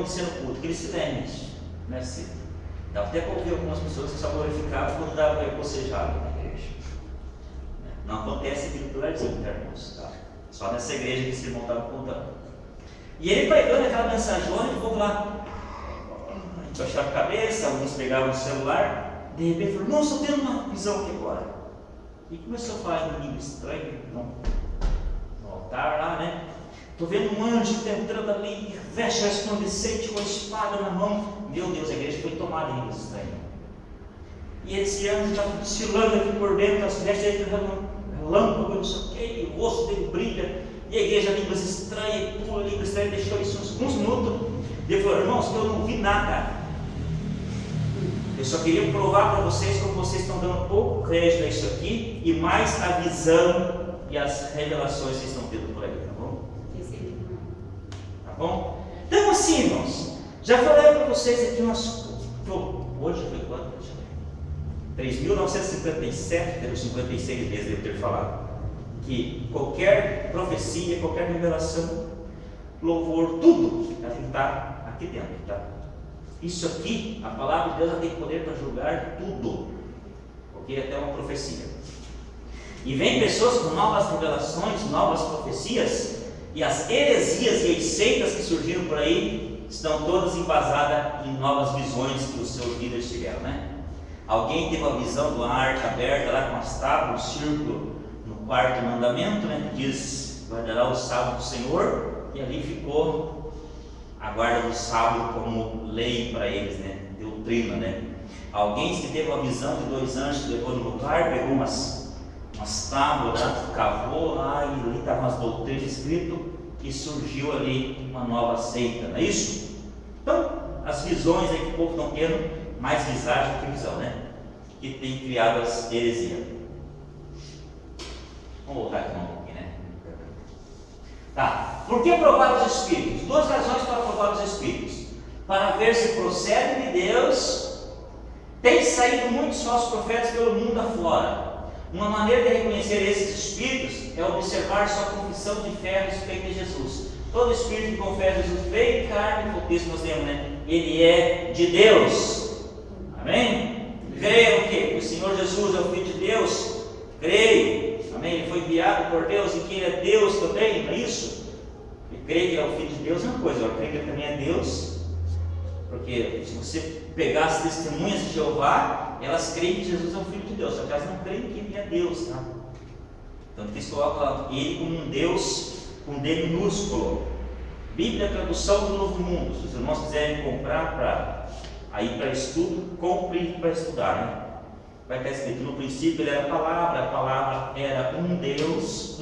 acontecer no culto, aquele silêncio, não é assim. Dá até para ouvir algumas pessoas que só glorificavam quando dava para ir bocejado na igreja. Não acontece aquilo do ladinho, tá, irmãos? Tá? Só nessa igreja que esse irmão estava contando. E ele pregando aquela mensagem, o povo lá baixava a cabeça, alguns pegavam o celular, de repente falou: nossa, estou tendo uma visão aqui agora. E começou a falar em língua estranha no altar lá, né? Estou vendo um anjo entrando ali, veste resplandecente com a espada na mão. Meu Deus, a igreja foi tomada em língua estranha. E esse anjo está desfilando aqui por dentro, as vestes dele relâmpago, não sei o que, e o rosto dele brilha, e a igreja, línguas estranhas, e pula língua estranha, deixou isso uns alguns minutos. Ele falou: irmãos, eu não vi nada. Eu só queria provar para vocês como vocês estão dando pouco crédito a isso aqui, e mais a visão e as revelações que vocês estão tendo por aí, tá bom? Tá bom? Então assim, irmãos, já falei para vocês aqui hoje foi quanto? 3.957, teve 56 vezes devo ter falado, que qualquer profecia, qualquer revelação, louvor, tudo, ela tem que estar aqui dentro, tá? Isso aqui, a palavra de Deus, ela tem poder para julgar tudo, porque é até uma profecia. E vem pessoas com novas revelações, novas profecias, e as heresias e as seitas que surgiram por aí estão todas embasadas em novas visões que os seus líderes tiveram, né? Alguém teve a visão de uma arca aberta lá com as tábuas, um círculo no quarto mandamento, né? Que diz: guardará o sábado do Senhor, e ali ficou a guarda do sábado como lei para eles, né? Doutrina, né? Alguém que teve a visão de dois anjos que levou no lugar, pegou umas tábuas lá, cavou lá, e ali estavam as doutrinas escritas, e surgiu ali uma nova seita, não é isso? Então, as visões aí que o povo estão tendo, mais visagem do que visão, né? Que tem criado as heresias. Vamos voltar aqui um pouquinho, né? Tá. Por que provar os Espíritos? Duas razões para provar os Espíritos: para ver se procedem de Deus. Tem saído muitos falsos profetas pelo mundo afora. Uma maneira de reconhecer esses Espíritos é observar sua confissão de fé a respeito de Jesus. Todo Espírito que confessa Jesus veio em carne, porque isso nós temos, né? Ele é de Deus. Amém? Creio o quê? Que o Senhor Jesus é o Filho de Deus? Creio. Amém? Ele foi enviado por Deus e que Ele é Deus também, não é isso? E creio que Ele é o Filho de Deus é uma coisa, eu creio que Ele também é Deus, porque se você pegar as testemunhas de Jeová, elas creem que Jesus é o Filho de Deus, só que elas não creem que Ele é Deus, tá? Então eles colocam Ele como um Deus com D minúsculo. Bíblia, tradução do Novo Mundo. Se os irmãos quiserem comprar para estudo, compre para estudar, né? Vai estar escrito: no princípio Ele era a palavra era um Deus,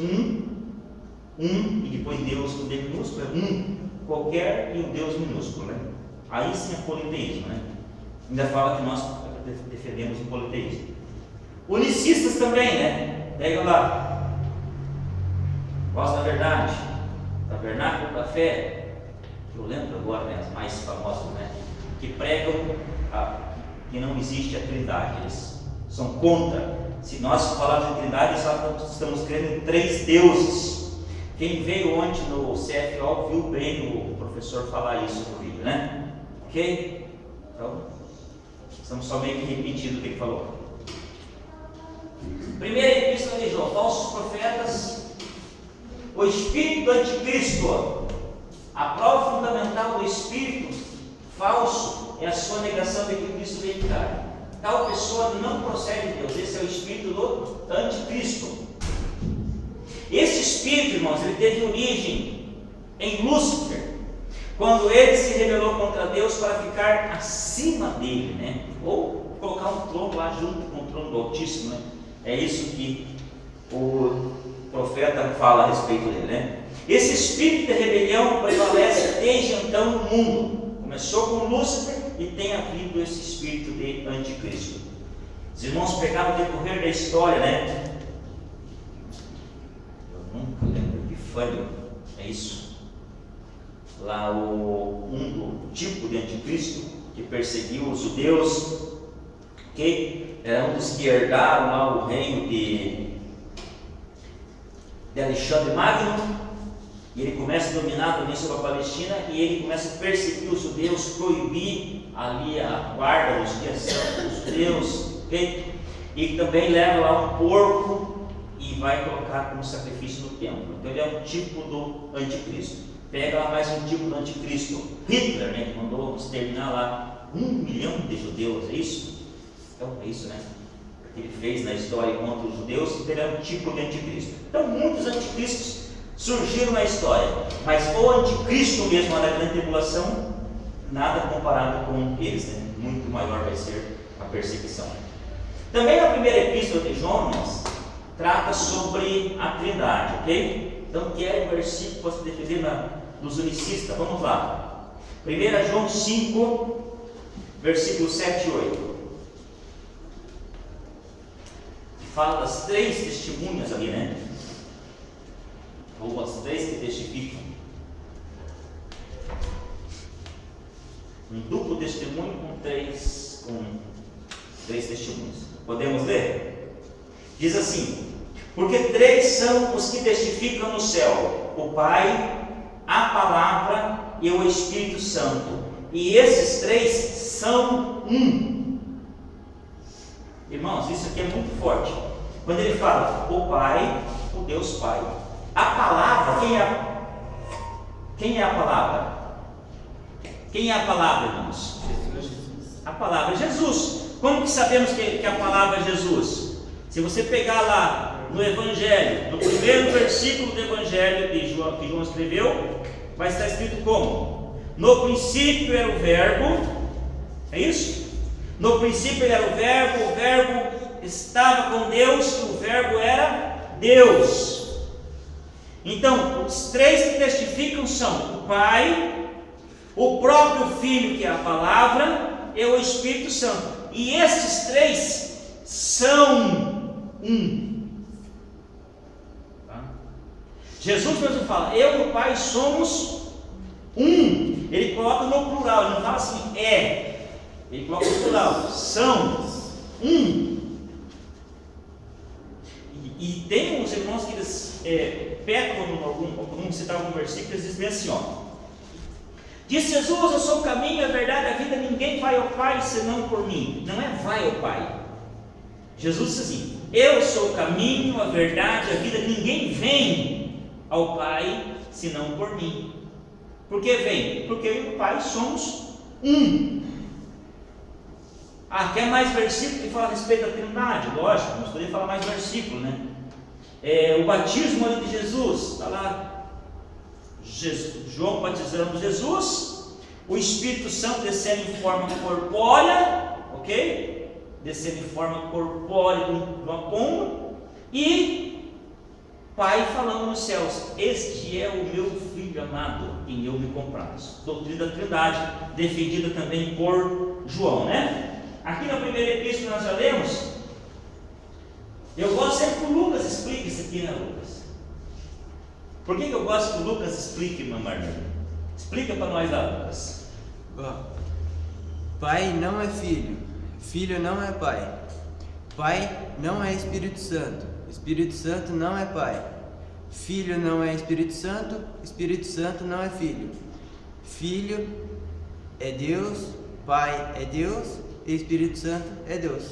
e depois Deus com D minúsculo é qualquer, e o Deus minúsculo, né? Aí sim é politeísmo, né? Ainda fala que nós defendemos o politeísmo. Unicistas também, né? Pega lá, Voz da Verdade, Tabernáculo da Fé, que eu lembro agora, né, as mais famosas, né? Que pregam que não existe a Trindade. Eles são contra. Se nós falarmos de Trindade, só estamos crendo em 3 deuses. Quem veio ontem no CFO viu bem o professor falar isso no vídeo, né? Ok? Então, estamos só meio que repetindo o que ele falou. Primeira epístola de João: falsos profetas, o espírito do anticristo. A prova fundamental do espírito falso é a sua negação de que Cristo veio em carne. Tal pessoa não procede de Deus. Esse é o espírito do anticristo. Esse espírito, irmãos, ele teve origem em Lúcifer, quando ele se rebelou contra Deus para ficar acima dele, né? Ou colocar um trono lá junto com o trono do Altíssimo, né? É isso que o profeta fala a respeito dele, né? Esse espírito de rebelião prevalece desde então no mundo. Começou com Lúcifer e tem havido esse espírito de anticristo. Os irmãos pegaram o decorrer da história, né? Eu nunca lembro que foi, é isso. Lá do tipo de anticristo que perseguiu os judeus, que era um dos que herdaram lá o reino de Alexandre Magno. E ele começa a dominar também sobre a Palestina, e ele começa a perseguir os judeus, proibir ali a guarda dos dias santos dos judeus, okay? E também leva lá um porco e vai colocar como sacrifício no templo. Então ele é um tipo do anticristo. Pega lá mais um tipo do anticristo, Hitler, né, que mandou exterminar lá 1 milhão de judeus, é isso? Então é isso, né? Que ele fez na história contra os judeus, então ele é um tipo de anticristo. Então muitos anticristos surgiram na história, mas o anticristo mesmo, na grande tribulação, nada comparado com eles, né? Muito maior vai ser a perseguição. Também a primeira epístola de Jonas trata sobre a Trindade, ok? Então quer um versículo para se defender dos unicistas. Vamos lá. 1 João 5, versículos 7 e 8. Fala das 3 testemunhas ali, né? Ou as 3 que testificam. Um duplo testemunho com três testemunhas. Podemos ler? Diz assim: porque 3 são os que testificam no céu: o Pai, a Palavra e o Espírito Santo. E esses 3 são um. Irmãos, isso aqui é muito forte. Quando ele fala o Pai, o Deus Pai. A palavra, quem é a palavra? Quem é a palavra, irmãos? Jesus. A palavra é Jesus. Como que sabemos que a palavra é Jesus? Se você pegar lá no Evangelho, no primeiro versículo do Evangelho que João escreveu, vai estar escrito como? No princípio era o Verbo, é isso? No princípio era o Verbo estava com Deus, e o Verbo era Deus. Então, os 3 que testificam são o Pai, o próprio Filho, que é a Palavra, e o Espírito Santo. E esses 3 são um. Tá? Jesus mesmo fala: eu e o Pai somos um. Ele coloca no plural, ele não fala assim é. Ele coloca no plural, são um. E tem uns irmãos que eles pecam vamos citar algum versículo, eles dizem assim, ó: diz Jesus, eu sou o caminho, a verdade, a vida, ninguém vai ao Pai senão por mim. Não é vai ao Pai. Jesus diz assim: eu sou o caminho, a verdade, a vida, ninguém vem ao Pai senão por mim. Por que vem? Porque eu e o Pai somos um. Quer mais versículo que fala a respeito da Trindade? Lógico, vamos poder falar mais versículo, né? O batismo ali de Jesus, está lá, João batizando Jesus, o Espírito Santo descendo em forma corpórea, ok? Descendo em forma corpórea de uma pomba, e Pai falando nos céus: este é o meu Filho amado, em eu me comprazo. Doutrina da Trindade, defendida também por João, né? Aqui na primeira epístola nós já lemos. Eu gosto sempre que o Lucas explique isso aqui, né, Lucas? Por que eu gosto que o Lucas explique, irmã Marlene? Explica para nós lá, Lucas. Pai não é filho, filho não é pai, pai não é Espírito Santo, Espírito Santo não é pai, filho não é Espírito Santo não é filho, filho é Deus, pai é Deus e Espírito Santo é Deus.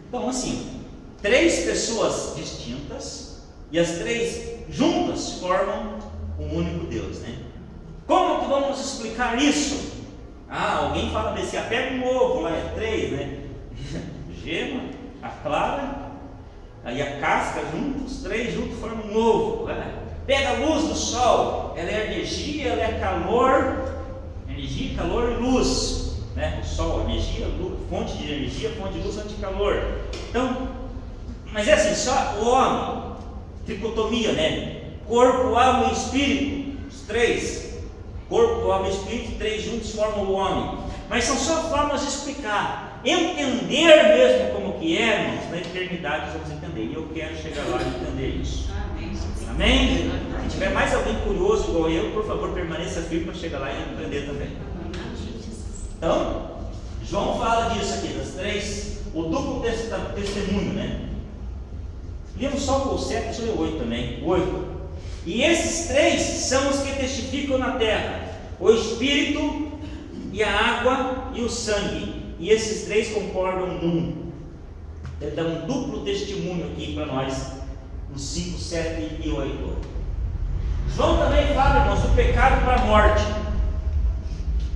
Então, assim, 3 pessoas distintas e as 3 juntas formam um único Deus, né? Como que vamos explicar isso? Alguém fala desse, pega um ovo, lá é 3, né? Gema, a clara, aí a casca juntos, 3 juntos formam um ovo, né? Pega a luz do sol, ela é energia, ela é calor, energia, calor e luz. Né? O sol, energia, luz, fonte de energia, fonte de luz, fonte de calor. Então, mas é assim, só o homem, tricotomia, né? Corpo, alma e espírito, os 3, corpo, alma e espírito, 3 juntos formam o homem. Mas são só formas de explicar. Entender mesmo como que é, irmãos, na eternidade vamos entender. E eu quero chegar lá e entender isso. Amém? Se tiver mais alguém curioso igual eu, por favor, permaneça firme para chegar lá e aprender também. Então, João fala disso aqui, das 3, o duplo testemunho, né? Lemos só o 7, deixa eu ler o 8 também. 8. E esses três são os que testificam na terra: o Espírito, e a água e o sangue. E esses três concordam num. Ele dá um duplo testemunho aqui para nós, nos 5, 7 e 8. João também fala, irmãos, do pecado para a morte.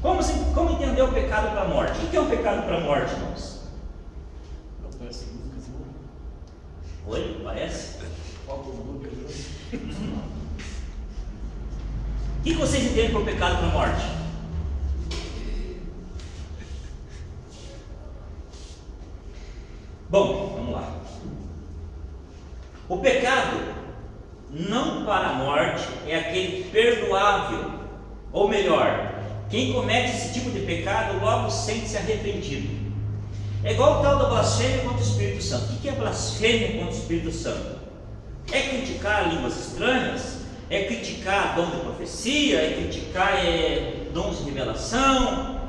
Como entender o pecado para a morte? O que é um pecado para a morte, irmãos? Não parece Lucas, não? Oi? Parece? Falta o Lucas, O que vocês entendem por pecado para a morte? Bom, vamos lá. O pecado não para a morte é aquele perdoável, ou melhor, quem comete esse tipo de pecado logo sente-se arrependido. É igual o tal da blasfêmia contra o Espírito Santo. O que é blasfêmia contra o Espírito Santo? É criticar línguas estranhas, é criticar dom de profecia, é criticar dons de revelação.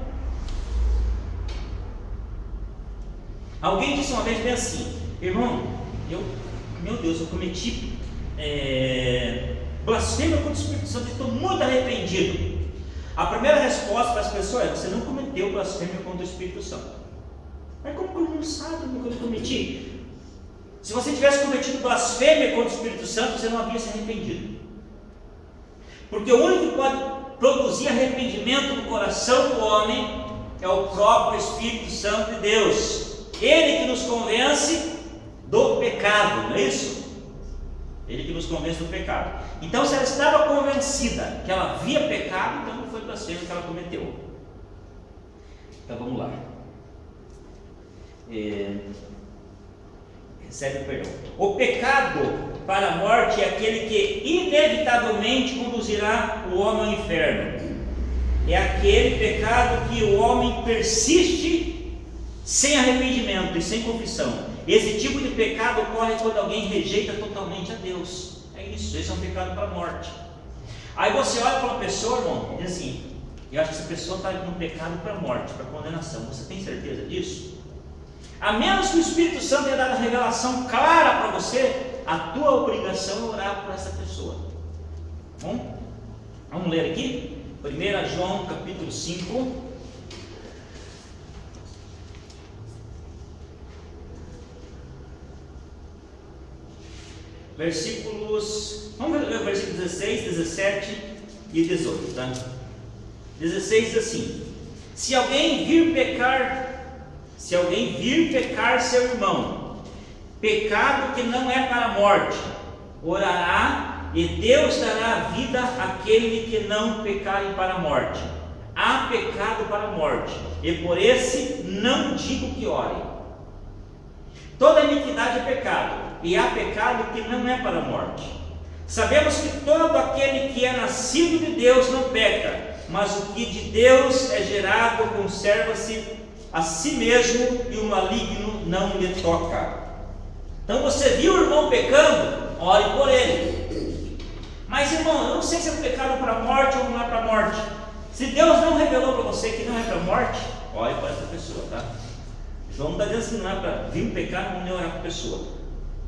Alguém disse uma vez bem assim: irmão, meu Deus, eu cometi blasfêmia contra o Espírito Santo e estou muito arrependido. A primeira resposta para as pessoas é: você não cometeu blasfêmia contra o Espírito Santo. Mas como que eu não sabe o que eu cometi? Se você tivesse cometido blasfêmia contra o Espírito Santo, você não havia se arrependido. Porque o único que pode produzir arrependimento no coração do homem é o próprio Espírito Santo de Deus. Ele que nos convence do pecado, não é isso? Ele que nos convence do pecado. Então, se ela estava convencida que ela havia pecado, então não foi blasfêmia que ela cometeu. Então vamos lá. Recebe o perdão. O pecado para a morte é aquele que inevitavelmente conduzirá o homem ao inferno. É aquele pecado que o homem persiste sem arrependimento e sem confissão. Esse tipo de pecado ocorre quando alguém rejeita totalmente a Deus. É isso, esse é um pecado para a morte. Aí você olha para uma pessoa, irmão, e diz assim: eu acho que essa pessoa está num pecado para a morte, para condenação. Você tem certeza disso? A menos que o Espírito Santo tenha dado a revelação clara para você, a tua obrigação é orar por essa pessoa. Bom, vamos ler aqui 1 João capítulo 5, versículos, vamos ler o versículo 16, 17 e 18, tá? 16 diz assim: se alguém vir pecar seu irmão, pecado que não é para a morte, orará e Deus dará a vida àquele que não pecarem para a morte. Há pecado para a morte, e por esse não digo que ore. Toda iniquidade é pecado, e há pecado que não é para a morte. Sabemos que todo aquele que é nascido de Deus não peca, mas o que de Deus é gerado conserva-se a si mesmo, e o maligno não lhe toca. Então você viu o irmão pecando, ore por ele. Mas irmão, eu não sei se é um pecado para a morte ou não é para a morte. Se Deus não revelou para você que não é para a morte, ore por essa pessoa, tá? João não está dizendo assim, não é para vir pecar, não é orar para a pessoa.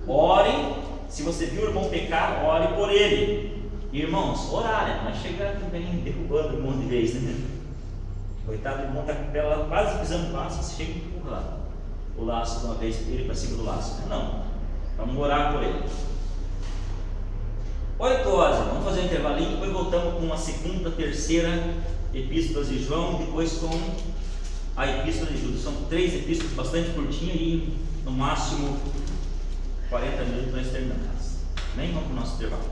Ore, se você viu o irmão pecar, ore por ele. Irmãos, orar, né? Mas chegar também derrubando o irmão de vez, né? Coitado, o irmão está com a pele quase pisando no laço, você chega e empurra o laço de uma vez, ele para cima do laço. Não, vamos orar por ele. 8 horas, vamos fazer um intervalinho, depois voltamos com a segunda, terceira epístola de João, depois com a epístola de Judas. São 3 epístolas bastante curtinhas e no máximo 40 minutos nós terminamos. Amém? Vamos para o nosso intervalo.